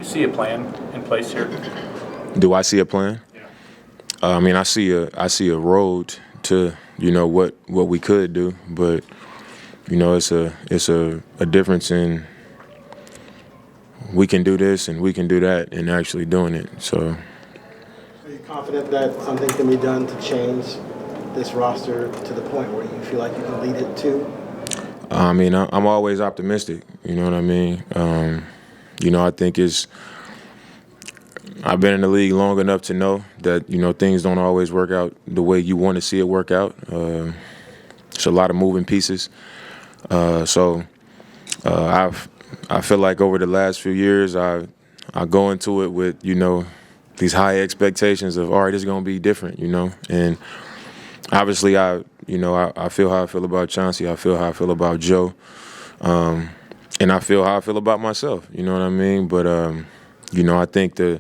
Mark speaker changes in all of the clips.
Speaker 1: see a plan in place here?
Speaker 2: Do I see a plan?
Speaker 1: Yeah.
Speaker 2: I mean, I see a road to what we could do, but it's a difference in we can do this and we can do that and actually doing it. So.
Speaker 3: Are you confident that something can be done to change this roster to the point where you feel like you can lead it to?
Speaker 2: I mean, I'm always optimistic. You know what I mean? I think I've been in the league long enough to know that, things don't always work out the way you want to see it work out. It's a lot of moving pieces. So I feel like over the last few years, I go into it with, these high expectations of, all right, it's going to be different, and obviously I feel how I feel about Chauncey. I feel how I feel about Joe, and I feel how I feel about myself. You know what I mean? But I think the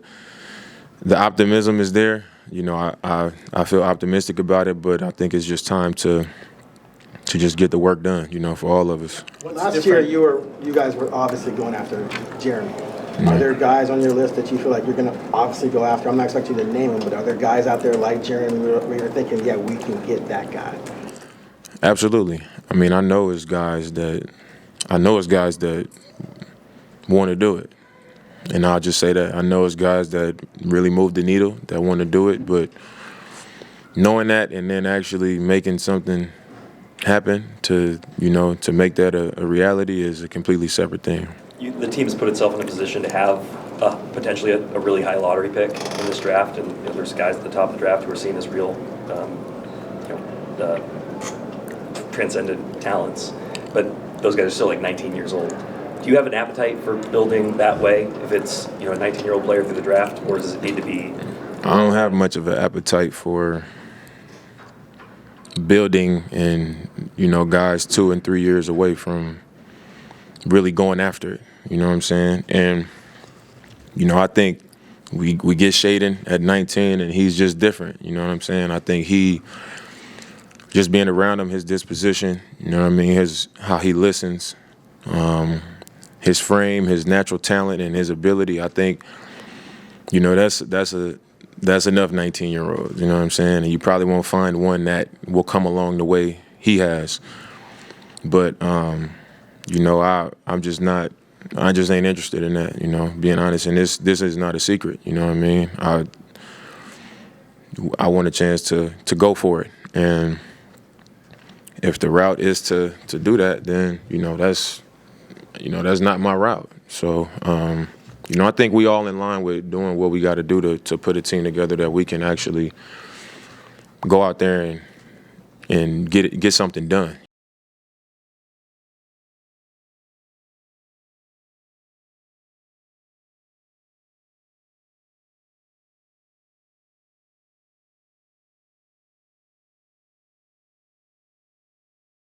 Speaker 2: optimism is there. I feel optimistic about it, but I think it's just time to just get the work done. For all of us.
Speaker 3: Last year, you guys were obviously going after Jeremy. Are there guys on your list that you feel like you're going to obviously go after? I'm not expecting you to name them, but are there guys out there like Jeremy where you're thinking, yeah, we can get that guy?
Speaker 2: Absolutely. I mean, I know it's guys that want to do it. And I'll just say that. I know it's guys that really move the needle, that want to do it. But knowing that and then actually making something happen to make that a reality is a completely separate thing.
Speaker 4: The team's put itself in a position to have potentially a really high lottery pick in this draft, and there's guys at the top of the draft who are seen as real, transcendent talents. But those guys are still like 19 years old. Do you have an appetite for building that way? If it's a 19-year-old player through the draft, or does it need to be?
Speaker 2: I don't have much of an appetite for building and guys 2 and 3 years away from really going after it. You know what I'm saying? And I think we get Shaden at 19 and he's just different. You know what I'm saying? I think he just being around him, his disposition, you know what I mean, how he listens, his frame, his natural talent, and his ability. I think that's enough 19-year-olds. You know what I'm saying? And you probably won't find one that will come along the way he has. But I'm just not. I just ain't interested in that. Being honest, and this is not a secret. You know what I mean? I want a chance to go for it, and if the route is to do that, then that's not my route. So I think we all in line with doing what we got to do to put a team together that we can actually go out there and get something done.